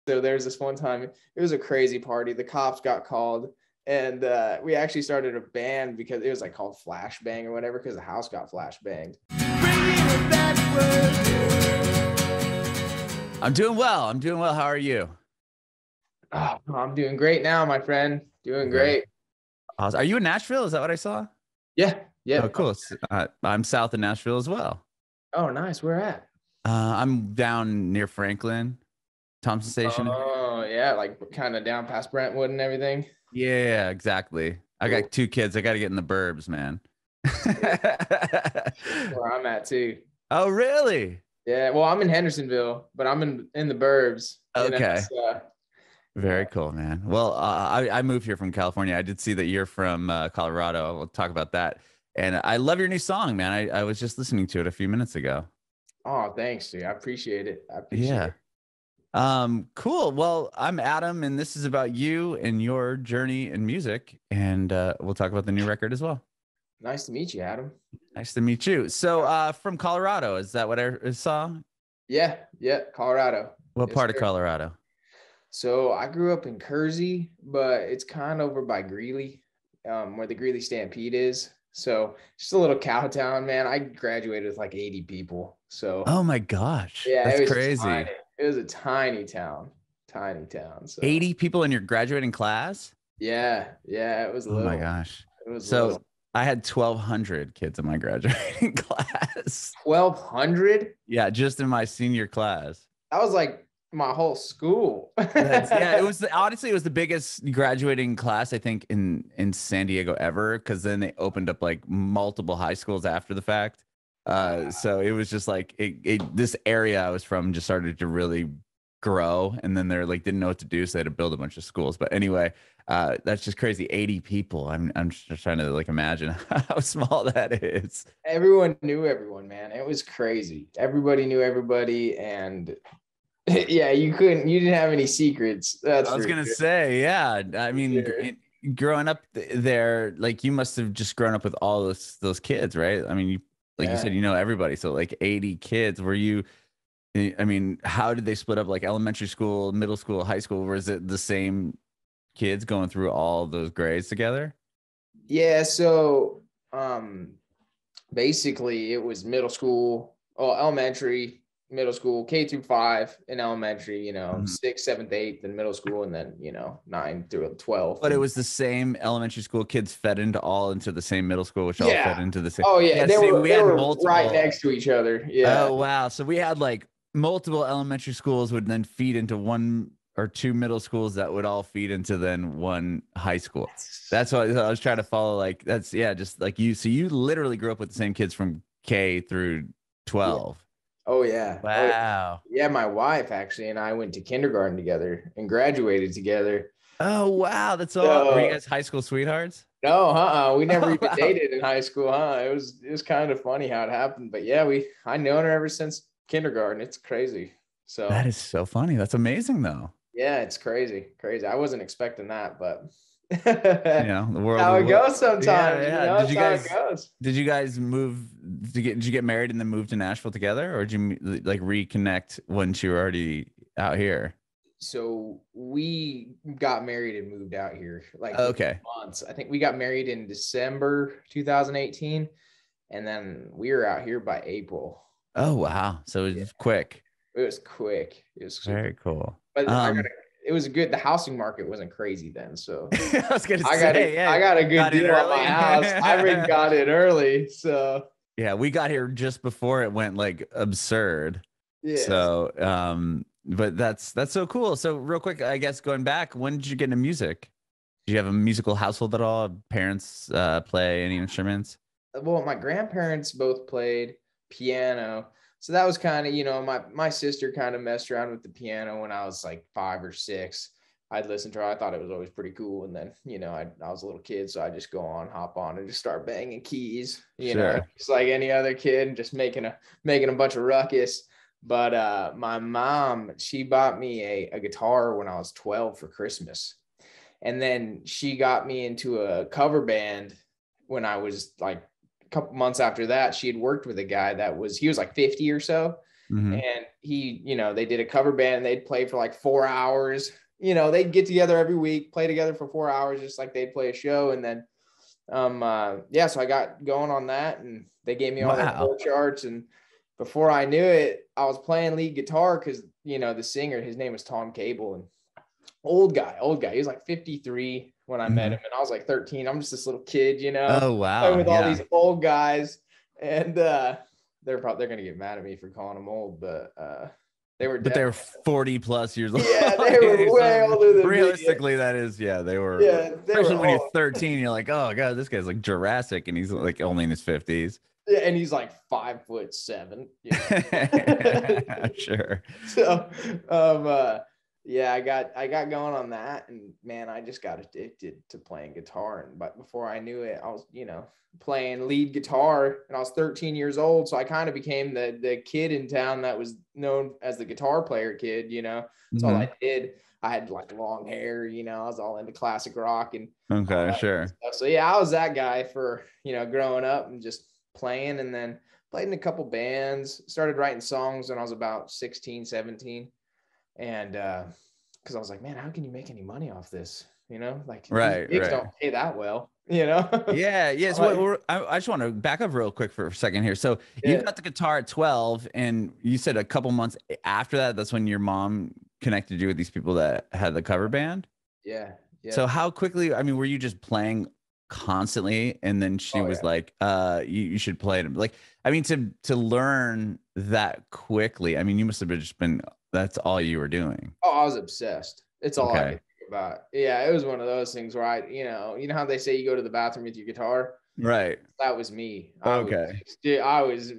So there's this one time, it was a crazy party. The cops got called, and we actually started a band because it was like called Flash Bang or whatever, because the house got flash banged. I'm doing well. How are you? Oh, I'm doing great now, my friend. Doing great. Awesome. Are you in Nashville? Is that what I saw? Yeah. Yeah. Oh, cool. I'm south of Nashville as well. Oh, nice. Where at? I'm down near Franklin, Thompson Station. Oh, yeah. Like kind of down past Brentwood and everything. Yeah, exactly. I got 2 kids. I got to get in the burbs, man. Where I'm at too. Oh, really? Yeah. Well, I'm in Hendersonville, but I'm in the burbs. Okay. So, very cool, man. Well, I moved here from California. I did see that you're from Colorado. We'll talk about that. And I love your new song, man. I was just listening to it a few minutes ago. Oh, thanks, dude. I appreciate it. It. Cool. Well, I'm Adam, and this is about you and your journey in music. And we'll talk about the new record as well. Nice to meet you, Adam. Nice to meet you. So from Colorado, is that what I saw? Yeah, Colorado. What part of Colorado? So I grew up in Kersey, but it's kind of over by Greeley, where the Greeley Stampede is. So just a little cow town, man. I graduated with like 80 people. So oh my gosh, yeah, that's crazy. It was a tiny town. So 80 people in your graduating class? Yeah, it was little. Oh my gosh. It was so little. I had 1,200 kids in my graduating class. 1,200? Yeah, just in my senior class. That was like my whole school. Yeah, it was honestly, it was the biggest graduating class I think in San Diego ever, because then they opened up like multiple high schools after the fact. So it was just like this area I was from just started to really grow, and then they're like didn't know what to do, so they had to build a bunch of schools. But anyway, that's just crazy. 80 people. I'm just trying to like imagine how small that is. Everyone knew everyone, man. It was crazy. Everybody knew everybody, and yeah, you didn't have any secrets. I was gonna say, yeah. I mean, growing up there, like you must have just grown up with all those kids, right? I mean, you said, you know everybody. So like 80 kids. Were you? I mean, how did they split up? Like elementary school, middle school, high school? Was it the same kids going through all those grades together? Yeah. So, basically, it was middle school, elementary, middle school, K through 5 in elementary, 6th, 7th, 8th in middle school, and then 9 through 12. But it was the same elementary school kids fed into the same middle school, which all fed into the same. Oh yeah, they were multiple, right next to each other. Yeah. Oh wow. So we had like multiple elementary schools would then feed into 1 or 2 middle schools that would all feed into then 1 high school. That's what I was trying to follow. Like that's just like you. So you literally grew up with the same kids from K through 12. Yeah. Oh yeah. Wow. Yeah, my wife actually and I went to kindergarten together and graduated together. Oh wow, that's all. Were you guys high school sweethearts? No, we never even dated in high school, It was kind of funny how it happened, but yeah, I known her ever since kindergarten. It's crazy. So that is so funny. That's amazing though. Yeah, it's crazy. I wasn't expecting that, but the world how it goes sometimes. Yeah. Did you guys move did you get married and then move to Nashville together, or did you like reconnect once you were already out here? So we got married and moved out here like months. I think we got married in December 2018, and then we were out here by April. Oh wow! So it was quick. It was quick. It was very cool. But it was good. The housing market wasn't crazy then, so I was gonna say, I got a good deal on my house. I got it early, so yeah, we got here just before it went like absurd. Yeah. So, but that's so cool. So, real quick, I guess going back, when did you get into music? Did you have a musical household at all? Parents play any instruments? Well, my grandparents both played piano. So that was kind of, my sister kind of messed around with the piano when I was like 5 or 6. I'd listen to her. I thought it was always pretty cool. And then, I was a little kid, so I just hop on and just start banging keys, just like any other kid, just making a bunch of ruckus. But my mom, she bought me a guitar when I was 12 for Christmas. And then she got me into a cover band when I was like, couple months after that. She had worked with a guy he was like 50 or so, Mm-hmm. And he, they did a cover band and they'd play for like 4 hours. They'd get together every week, play together for 4 hours, just like they'd play a show. And then, so I got going on that, and they gave me all their chord charts. And before I knew it, I was playing lead guitar because, the singer, his name was Tom Cable, and old guy. He was like 53 when I met him, and I was like 13. I'm just this little kid, Oh, wow. with all these old guys. And they're gonna get mad at me for calling them old, but they were 40 plus years old. Yeah, they were way older than realistically me. that is, they were. Yeah, especially when you're 13, you're like, oh god, this guy's like Jurassic, and he's like only in his 50s. Yeah, and he's like 5'7". Sure. So I got going on that, and man, I just got addicted to playing guitar. And but before I knew it, I was playing lead guitar, and I was 13 years old. So I kind of became the kid in town that was known as the guitar player kid. That's all I did. I had like long hair, I was all into classic rock and sure. So I was that guy for growing up, and just playing, and then played in a couple bands, started writing songs when I was about 16, 17. And because I was like, man, how can you make any money off this? Like gigs don't pay that well, Yeah. So I just want to back up real quick for a second here. So you got the guitar at 12, and you said a couple months after that's when your mom connected you with these people that had the cover band. Yeah. So how quickly, were you just playing constantly, and then she was like, you should play it? Like, to learn that quickly, you must have just been, that's all you were doing. Oh, I was obsessed. It's all I could think about. Yeah, it was one of those things where I, how they say you go to the bathroom with your guitar? Right. That was me. I was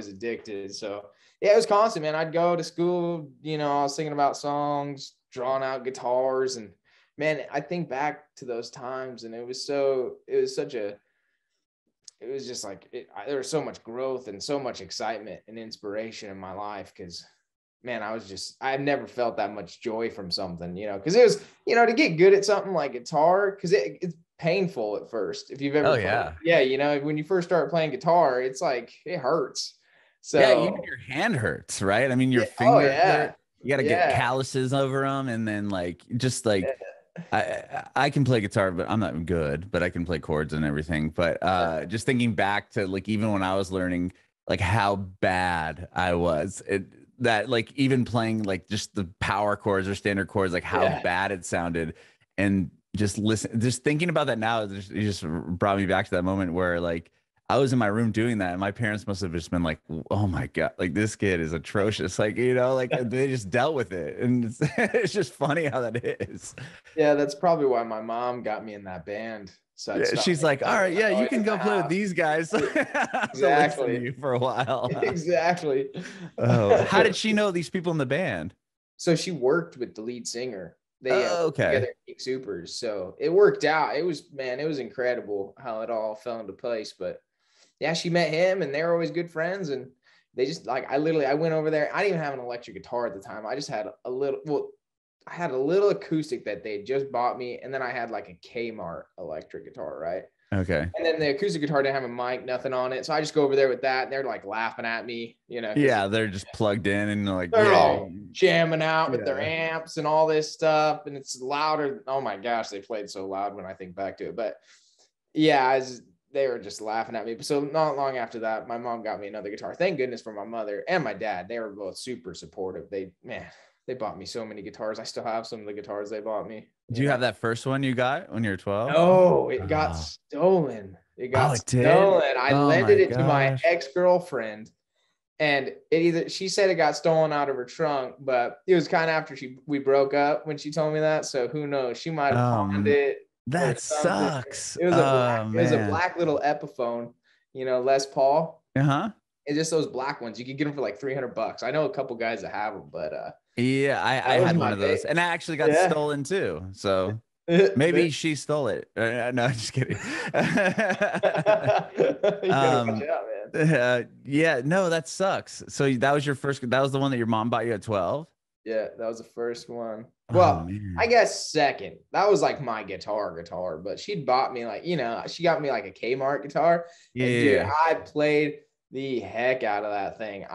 addicted. So it was constant, man. I'd go to school, I was thinking about songs, drawing out guitars, and man, I think back to those times, and there was just like, there was so much growth and so much excitement and inspiration in my life. Cause man, I've never felt that much joy from something, cause it was, to get good at something like guitar, cause it's painful at first. If you've ever, when you first start playing guitar, it's like, it hurts. So even your hand hurts, right? Your fingers hurt. You got to get calluses over them. And then I can play guitar, but I'm not good, but I can play chords and everything. But just thinking back to even when I was learning, how bad I was, even playing just the power chords or standard chords, how bad it sounded. And just thinking about that now, it just brought me back to that moment where I was in my room doing that, and my parents must have just been like, oh my God, this kid is atrocious. They just dealt with it. And it's just funny how that is. Yeah, that's probably why my mom got me in that band. So she's like, all right, you can go play with these guys. Exactly. To you for a while. Exactly. Oh, how did she know these people in the band? So she worked with the lead singer. They together Pink Supers. So it worked out. It was incredible how it all fell into place. But yeah, she met him, and they were always good friends. And they just I went over there. I didn't even have an electric guitar at the time. I just had I had a little acoustic that they just bought me. And then I had a Kmart electric guitar, right? Okay. And then the acoustic guitar didn't have a mic, nothing on it. So I just go over there with that, and they're laughing at me, Yeah, they're just plugged in, and they're all jamming out with their amps and all this stuff. And it's louder. Oh my gosh, they played so loud when I think back to it. But yeah, they were just laughing at me. So not long after that, my mom got me another guitar. Thank goodness for my mother and my dad. They were both super supportive. They bought me so many guitars. I still have some of the guitars they bought me. Do you have that first one you got when you were 12? No, it got stolen. It got stolen. I lended it to my ex-girlfriend, and she said it got stolen out of her trunk, but it was kind of after we broke up when she told me that. So who knows? She might have pawned it. That sucks. It was a black little Epiphone, Les Paul. It's just those black ones. You can get them for $300. I know a couple guys that have them, but yeah, I had one of those, and I actually got stolen too. So maybe she stole it. No, I'm just kidding. Yeah, no, that sucks. So that was that was the one that your mom bought you at 12? Yeah, that was the first one. Well, I guess second. That was my guitar, but she'd bought me she got me a Kmart guitar. Yeah. And dude, I played the heck out of that thing.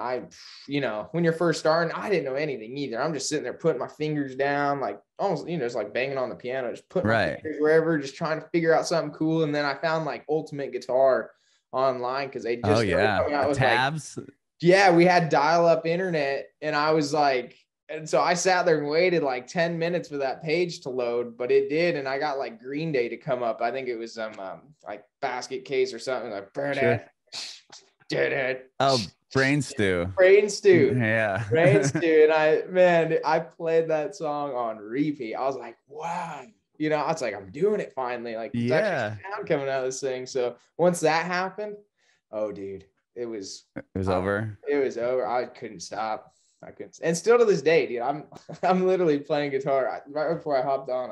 When you're first starting, I didn't know anything either. I'm just sitting there putting my fingers down, like almost, just like banging on the piano, just putting my fingers wherever, just trying to figure out something cool. And then I found like Ultimate Guitar online because they just started coming out with tabs. We had dial-up internet, and I was like, and so I sat there and waited like 10 minutes for that page to load, but it did. And I got like Green Day to come up. I think it was like Basket Case or something like that. Oh, Brain Stew. Yeah. Brain Stew. And I played that song on repeat. I was like, wow. I was like, I'm doing it finally. Like, there's actually sound coming out of this thing. So once that happened, oh, dude, it was over. It was over. I couldn't stop. And still to this day, dude, I'm literally playing guitar. Right before I hopped on,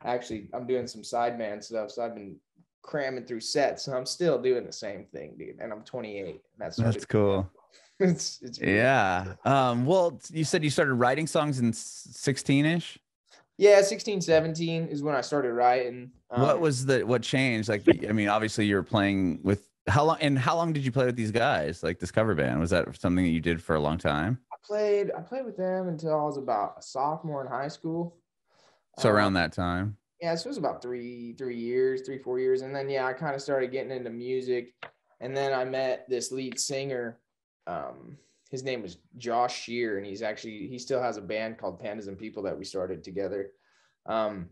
I'm doing some sideman stuff. So I've been cramming through sets, so I'm still doing the same thing, dude. And I'm 28. That's cool. It's yeah. Well, you said you started writing songs in 16-ish. Yeah, 16, 17 is when I started writing. What changed? Like, I mean, obviously you were playing with how long did you play with these guys? Like this cover band, was that something that you did for a long time? I played with them until I was about a sophomore in high school. So around that time. Yeah, so it was about 4 years. And then, I kind of started getting into music. And then I met this lead singer. His name was Josh Shear, and he still has a band called Pandas and People that we started together. And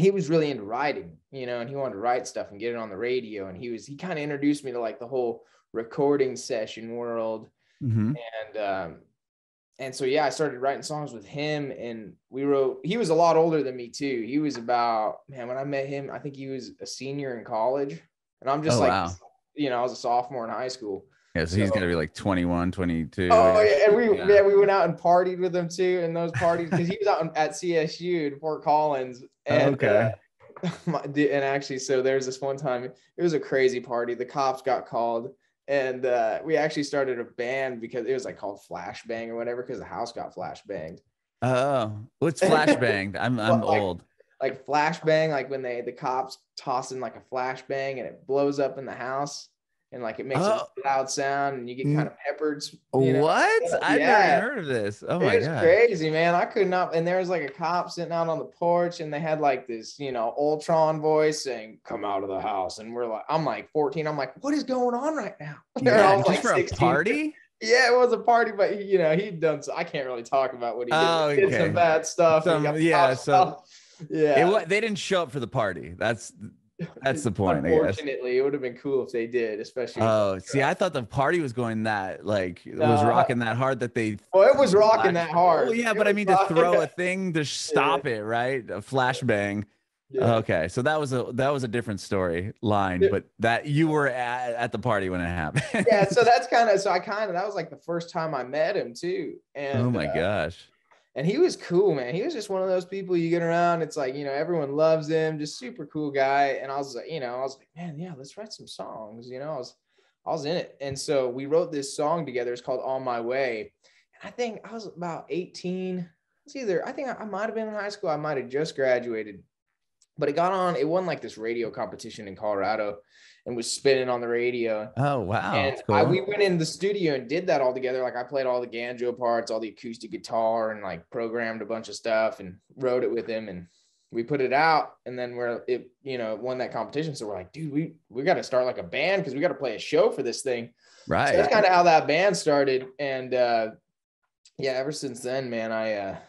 he was really into writing, and he wanted to write stuff and get it on the radio. And he kind of introduced me to like the whole recording session world. Mm-hmm. And so, I started writing songs with him, and he was a lot older than me too. He was about, when I met him, I think he was a senior in college, and I'm just I was a sophomore in high school. Yeah. So he's going to be like 21, 22. Oh yeah. And we went out and partied with him too. In those parties, cause he was out at CSU in Fort Collins. And, and actually, so there's this one time, it was a crazy party. The cops got called. And we actually started a band because it was like called Flashbang or whatever, because the house got flashbanged. Oh, what's flashbanged? I'm old. Like flashbang, like when the cops toss in like a flashbang and it blows up in the house, and like it makes a loud sound and you get kind of peppered. What? I've never heard of this. Oh my God. Crazy, man. I could not. And there was like a cop sitting out on the porch, and they had like this, Ultron voice saying, "Come out of the house." And I'm like 14. I'm like, what is going on right now? Yeah, just like for 16. A party? Yeah, it was a party, but he'd done. I can't really talk about what he did. He did some bad stuff. They didn't show up for the party. That's the point. Unfortunately, it would have been cool if they did, especially. Oh, see, I thought the party was going that was rocking that hard that they. Well, it was rocking that hard. Oh yeah, but I mean to throw a thing to stop it, right? A flashbang. Yeah. Okay, so that was a different story line, but that you were at the party when it happened. Yeah, so that was like the first time I met him too. And oh my gosh. And he was cool, man. He was just one of those people you get around. It's like, everyone loves him, just super cool guy. And I was like, man, yeah, let's write some songs. I was in it. And so we wrote this song together. It's called On My Way. And I think I was about 18. I think I might've been in high school. I might've just graduated, but it won like this radio competition in Colorado and was spinning on the radio. Oh, wow. And cool. We went in the studio and did that all together. Like I played all the banjo parts, all the acoustic guitar, and like programmed a bunch of stuff and wrote it with him. And we put it out, and then it won that competition. So we're like, dude, we got to start like a band, because we got to play a show for this thing. Right. So that's kind of how that band started. And ever since then, man, I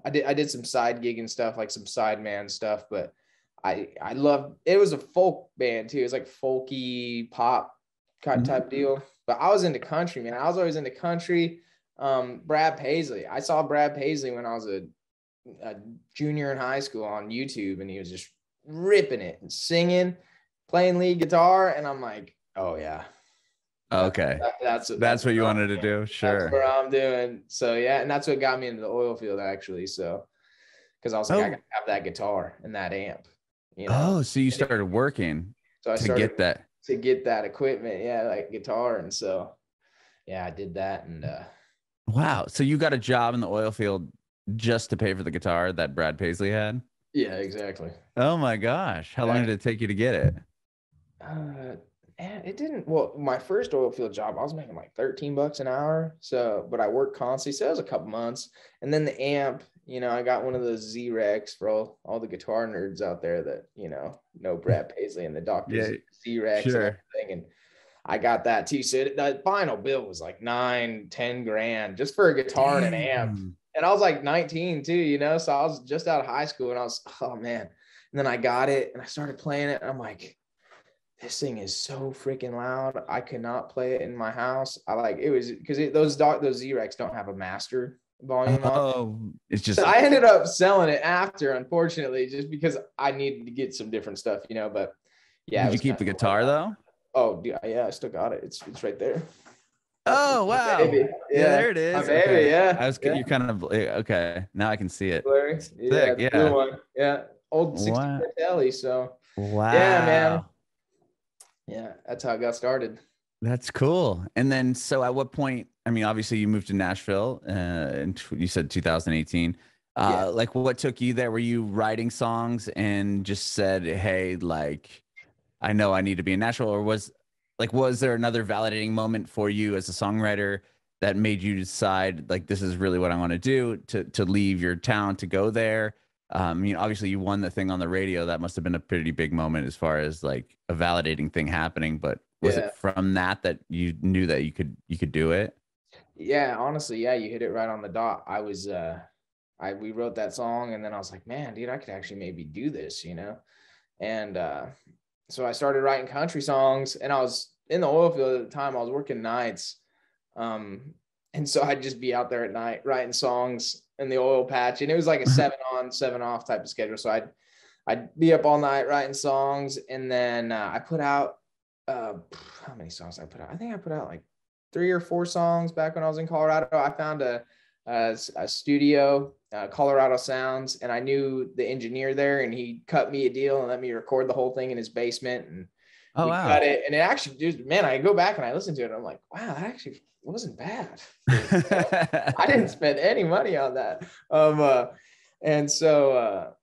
did some side gig and stuff, like some sideman stuff, but I loved it. Was a folk band too. It was like folky pop kind of type deal. But I was into country, man. I was always into country. Brad Paisley. I saw Brad Paisley when I was a junior in high school on YouTube, and he was just ripping it and singing, playing lead guitar. And I'm like, oh yeah. Okay. That's what you wanted to do. Sure. That's what I'm doing. So yeah. And that's what got me into the oil field, actually. So, because I was like, I gotta have that guitar and that amp. Oh, so you started working to get that equipment, like guitar. And so I did that. And wow, so you got a job in the oil field just to pay for the guitar that Brad Paisley had? Yeah, exactly. Oh my gosh, how long did it take you to get it? it didn't. Well, my first oil field job, I was making like $13 an hour. So, but I worked constantly. So it was a couple months. And then the amp, I got one of those Z-Rex for all the guitar nerds out there that, know Brad Paisley and the Doctor Z-Rex and sure. everything. And I got that too. So the final bill was like 9-10 grand just for a guitar and an amp. And I was like 19 too, so I was just out of high school and I was, oh man. And then I got it and I started playing it. And I'm like, this thing is so freaking loud. I could not play it in my house. It was because those Z-Rex don't have a master volume on it. It's just, so I ended up selling it after, unfortunately, just because I needed to get some different stuff, but yeah. Did you keep the guitar though? Oh yeah, I still got it. It's right there. Oh wow! Yeah, there it is. Okay. Yeah, You're kind of okay. Now I can see it. Sick, yeah, one. Yeah, old 64 tele. So wow, yeah, man. Yeah, that's how I got started. That's cool. And then, so at what point? I mean, obviously, you moved to Nashville, and you said 2018. Like, what took you there? Were you writing songs and just said, "Hey, like, I know I need to be in Nashville," or was there another validating moment for you as a songwriter that made you decide, like, this is really what I want to do, to leave your town to go there? I mean, obviously you won the thing on the radio. That must've been a pretty big moment as far as like a validating thing happening, but was it from that you knew that you could do it? Yeah, honestly. Yeah. You hit it right on the dot. We wrote that song and then I was like, man, dude, I could actually maybe do this, And, so I started writing country songs and I was in the oil field at the time. I was working nights. And so I'd just be out there at night writing songs in the oil patch. And it was like a 7 on, 7 off type of schedule. So I'd be up all night writing songs. And then I put out, how many songs I put out? I think I put out like 3 or 4 songs back when I was in Colorado. I found a studio, Colorado Sounds, and I knew the engineer there, and he cut me a deal and let me record the whole thing in his basement. And we cut it, and it actually, just, man, I go back and I listen to it, and I'm like, wow, that actually wasn't bad. I didn't spend any money on that. And so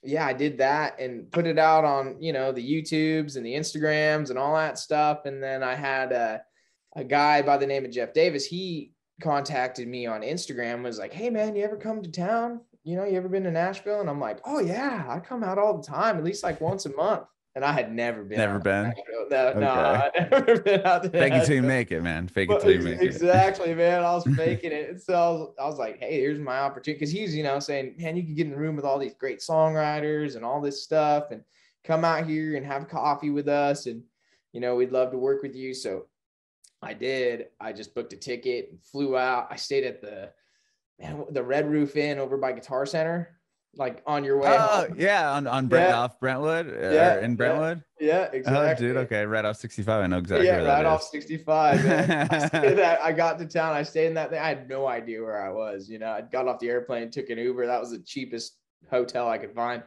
yeah, I did that and put it out on, the YouTubes and the Instagrams and all that stuff. And then I had a guy by the name of Jeff Davis. He contacted me on Instagram, was like, hey man, you ever come to town? You ever been to Nashville? And I'm like, oh yeah, I come out all the time, at least like once a month. And I had never been. No, I'd never been out there. Fake it till you make it, man. Fake it till you make it. Exactly, man. I was faking it. And so I was like, hey, here's my opportunity. Because he's, saying, man, you can get in the room with all these great songwriters and all this stuff and come out here and have coffee with us. And, we'd love to work with you. So I did. I just booked a ticket and flew out. I stayed at the Red Roof Inn over by Guitar Center, like on your way home. Yeah, on Brent, off Brentwood, in Brentwood. Yeah, exactly. Oh, dude, okay, right off 65. I know exactly. Yeah, where right that off is. 65. I got to town. I stayed in that thing. I had no idea where I was. I got off the airplane, took an Uber. That was the cheapest hotel I could find.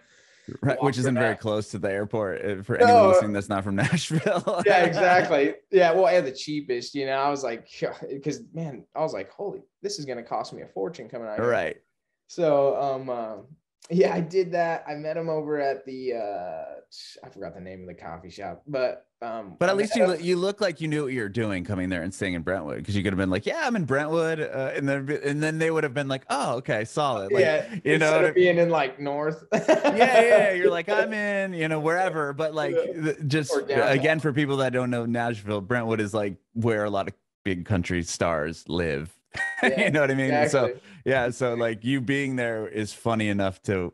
Right, which isn't very close to the airport for anyone listening that's not from Nashville. Yeah, exactly. Yeah, well, and the cheapest, I was like, because man, I was like, holy, this is gonna cost me a fortune coming out here. Right. So yeah, I did that. I met him over at the I forgot the name of the coffee shop, but at least you look like you knew what you were doing coming there and staying in Brentwood, because you could have been like, yeah, I'm in Brentwood, and then they would have been like, oh, okay, solid. Like, yeah, instead of being in like north. yeah, you're like, I'm in, wherever, but like just again, for people that don't know Nashville, Brentwood is like where a lot of big country stars live. Yeah, you know what I mean? exactly. So yeah, so like you being there is funny enough to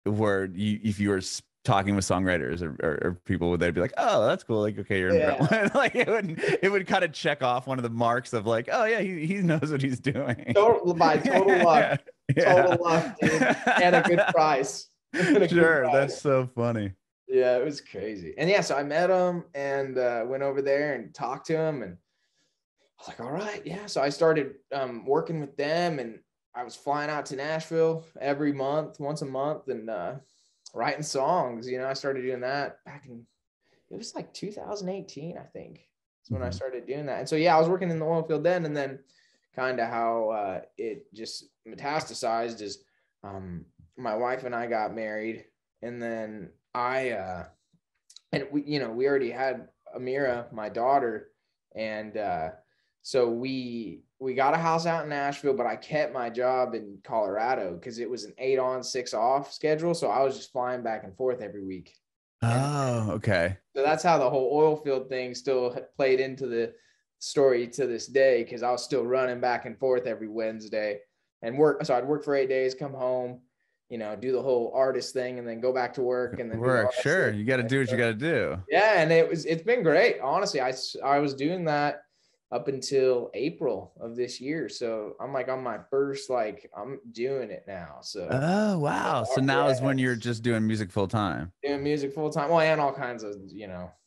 where if you were talking with songwriters or people, they'd be like, oh, that's cool, like, okay, you're in Brentwood. Like it would kind of check off one of the marks of like, oh yeah, he knows what he's doing. Total luck. Total luck, dude. And a good price. Sure, that's so funny. Yeah, it was crazy. And yeah, so I met him and went over there and talked to him, and I was like, all right, yeah. So I started working with them, and I was flying out to Nashville every month, once a month, and writing songs. I started doing that back in, it was like 2018, I think. That's when I started doing that. And so, yeah, I was working in the oil field then, and then kind of how it just metastasized is my wife and I got married, and then and we already had Amira, my daughter, and so we got a house out in Nashville, but I kept my job in Colorado because it was an 8 on 6 off schedule. So I was just flying back and forth every week. Oh, okay. So that's how the whole oil field thing still played into the story to this day, because I was still running back and forth every Wednesday and work. So I'd work for 8 days, come home, do the whole artist thing, and then go back to work and then work. Sure, you got to do what you got to do. Yeah, and it's been great. Honestly, I was doing that up until April of this year. So I'm like on my first, I'm doing it now. So oh wow. So now is when you're just doing music full time. Doing music full time. Well, and all kinds of,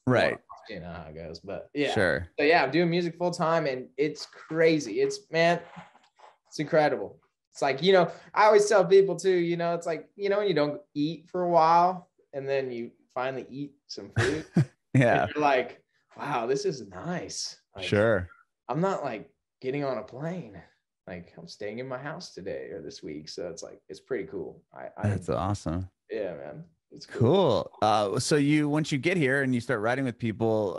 right. You know how it goes. But yeah. Sure. So yeah, I'm doing music full time, and it's crazy. It's incredible. It's like, I always tell people too, it's like, when you don't eat for a while and then you finally eat some food. Yeah. You're like, wow, this is nice. Like, sure. I'm not like getting on a plane. Like, I'm staying in my house today or this week. So it's like, it's pretty cool. That's awesome. Yeah, man. It's cool. So once you get here and you start writing with people,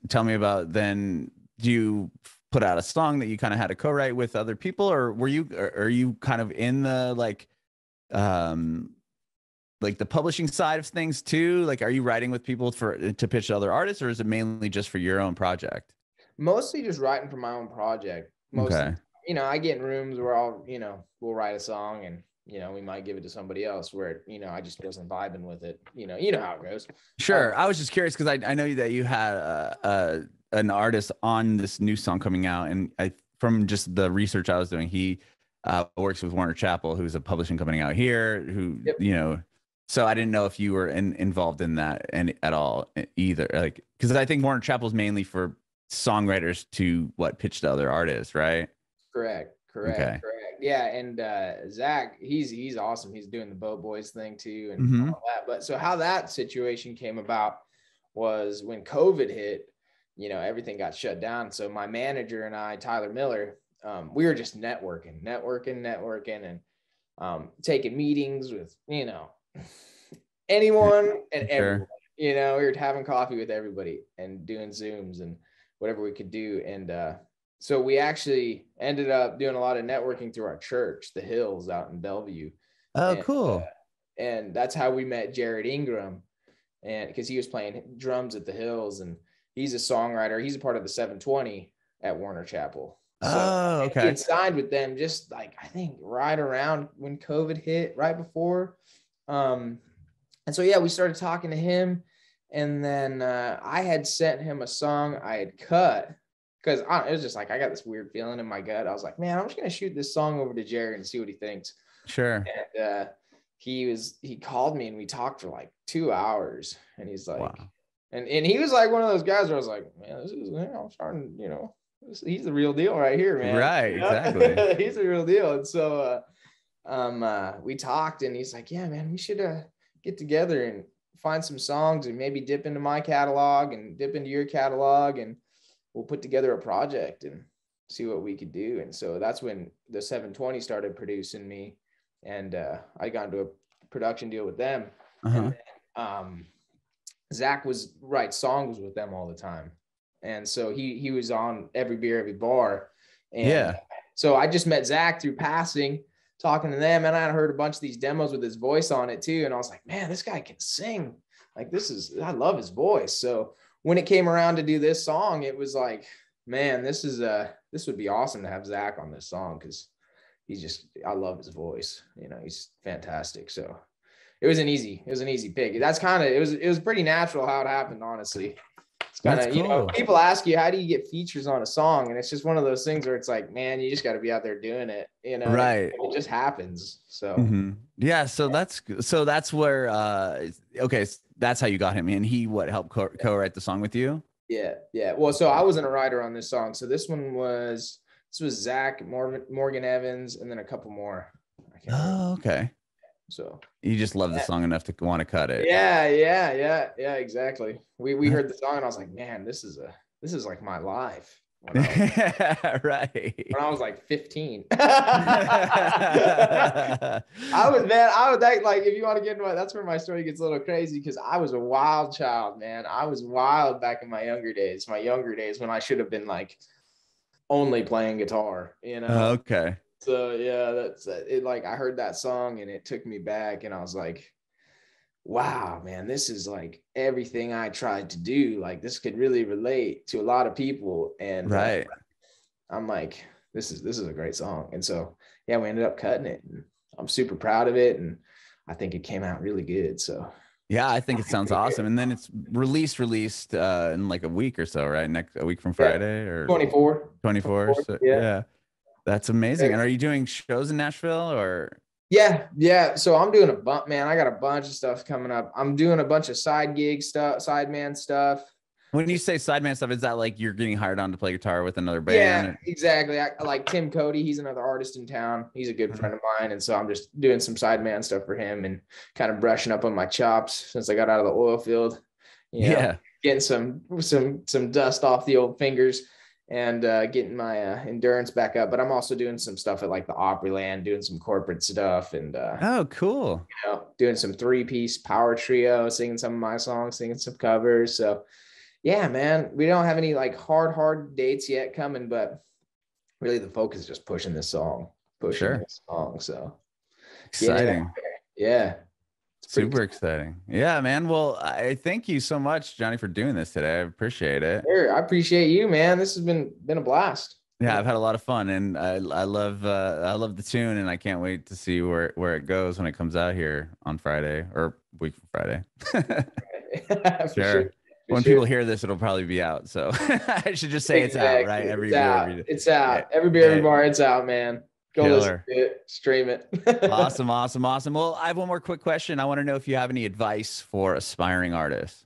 tell me about, then do you put out a song that you kind of had to co-write with other people, or are you kind of in the the publishing side of things too? Like, are you writing with people to pitch to other artists, or is it mainly just for your own project? Mostly just writing for my own project. Mostly, okay. I get in rooms where we'll write a song and, we might give it to somebody else where, I just wasn't vibing with it. You know how it goes. Sure. I was just curious because I know that you had an artist on this new song coming out, and from just the research I was doing, he works with Warner Chappell, who's a publishing company out here, who, Yep. So I didn't know if you were involved in that at all either. Like, because I think Warner Chappell's mainly for songwriters to pitch to other artists, right? Correct. Okay. Yeah, and Zack, he's awesome. He's doing the Boat Boys thing too, and all that. But so how that situation came about was when COVID hit. Everything got shut down. So my manager and I, Tyler Miller, we were just networking, and taking meetings with anyone and everyone. We were having coffee with everybody and doing Zooms and whatever we could do. And so we actually ended up doing a lot of networking through our church, the Hills out in Bellevue. Oh, cool. And that's how we met Jarrod Ingram, and because he was playing drums at the Hills, and he's a songwriter. He's a part of the 720 at Warner Chappell. So okay. He had signed with them just I think right around when COVID hit, right before. And so, yeah, we started talking to him, and then I had sent him a song I had cut, because it was just I got this weird feeling in my gut. I was like, man, I'm just going to shoot this song over to Jarrod and see what he thinks. Sure. And he called me and we talked for 2 hours, and he's like, wow. And he was one of those guys where I was like, man, I'm starting, he's the real deal right here, man. Right. Exactly. He's the real deal. And so, we talked, and he's like, yeah, man, we should get together and find some songs and maybe dip into my catalog and dip into your catalog, and we'll put together a project and see what we could do. And so that's when the 720 started producing me, and I got into a production deal with them. And then, Zack was write songs with them all the time, and so he was on Every Beer Every Bar. And so I just met Zack through passing, talking to them, and I had heard a bunch of these demos with his voice on it too, and I was like, man, this guy can sing. I love his voice. So when it came around to do this song, it was like, man, this would be awesome to have Zack on this song, because I love his voice. He's fantastic. So it was an easy pick. That's it was pretty natural how it happened, honestly. It's kind of, cool. People ask you, how do you get features on a song? And it's just one of those things where it's like, man, you just got to be out there doing it, right. It just happens. So, yeah. So that's where, okay. That's how you got him. And he helped co-write the song with you? Yeah. Yeah. Well, so I wasn't a writer on this song. So this was Zack, Morgan Evans, and then a couple more. Oh, okay. So you just love the song enough to want to cut it. Yeah, exactly. We heard the song, and I was like, man, this is like my life. when I was, Right. when I was like 15. I was like, if you want to get into it, that's where my story gets a little crazy, because I was a wild child, man. I was wild back in my younger days when I should have been like only playing guitar, you know? Okay. So yeah, that's it. Like, I heard that song and it took me back, and I was like, wow, man, this is like everything I tried to do. Like, this could really relate to a lot of people. And Right. I'm like, this is a great song. And so, yeah, we ended up cutting it, and I'm super proud of it. And I think it came out really good. So Yeah, I think it sounds awesome. And then it's released in like a week or so, right? A week from Friday, or 24. 24. So, yeah, that's amazing. And are you doing shows in Nashville or? Yeah. So I'm doing a bunch, man. I got a bunch of stuff coming up. I'm doing a bunch of side gig stuff, sideman stuff. When you say sideman stuff, is that like you're getting hired on to play guitar with another Yeah, band? exactly. I like Tim Cody. He's another artist in town. He's a good friend of mine. And so I'm just doing some sideman stuff for him and kind of brushing up on my chops since I got out of the oil field. You know, getting some dust off the old fingers, and getting my endurance back up. But I'm also doing some stuff at like the Opryland, doing some corporate stuff, and oh, cool. You know, doing some 3-piece power trio, singing some of my songs, singing some covers. So yeah, man, we don't have any like hard dates yet coming, but really the focus is just pushing this song. So exciting. Yeah. Super exciting. Yeah, man. Well, I thank you so much, Johnny, for doing this today. I appreciate it. Sure. I appreciate you, man. This has been a blast. Yeah, I've had a lot of fun, and I love the tune, and I can't wait to see where it goes when it comes out here on Friday, or week from Friday. Sure. When people hear this, it'll probably be out. So I should just say it's out, right? It's out. Every beer, every bar, it's out, man. Go listen to it, stream it. Awesome. Well, I have one more quick question. I want to know if you have any advice for aspiring artists.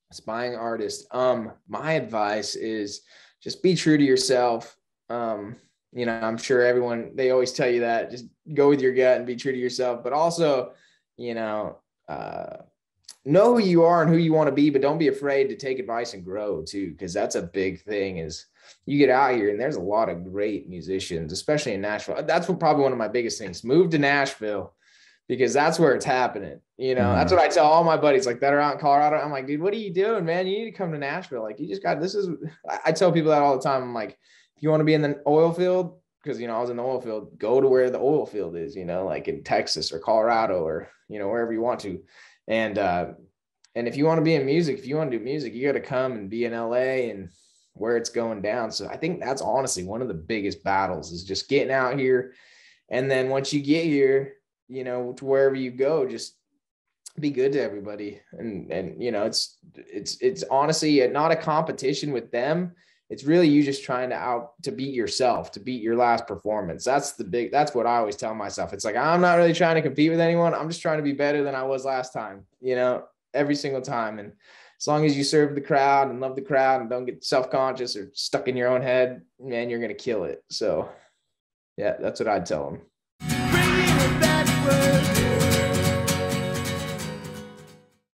Aspiring artists. My advice is just be true to yourself. You know, I'm sure they always tell you that, just go with your gut and be true to yourself, but also, you know who you are and who you want to be, but don't be afraid to take advice and grow too. Cause that's a big thing, is you get out here and there's a lot of great musicians, especially in Nashville. That's probably one of my biggest things. Move to Nashville, because that's where it's happening. You know, that's what I tell all my buddies like that are out in Colorado. I'm like, dude, what are you doing, man? You need to come to Nashville. Like, you just got, I tell people that all the time. I'm like, if you want to be in the oil field, because, you know, I was in the oil field, go to where the oil field is, you know, like in Texas or Colorado, or, you know, wherever you want to. And if you want to be in music, if you want to do music, you got to come and be in LA and where it's going down. So I think that's honestly one of the biggest battles, is just getting out here. And then once you get here, you know, to wherever you go, just be good to everybody. And, you know, it's honestly not a competition with them. It's really you just trying to beat yourself, to beat your last performance. That's what I always tell myself. It's like, I'm not really trying to compete with anyone. I'm just trying to be better than I was last time, you know, every single time. And as long as you serve the crowd and love the crowd and don't get self-conscious or stuck in your own head, man, you're going to kill it. So yeah, that's what I'd tell them.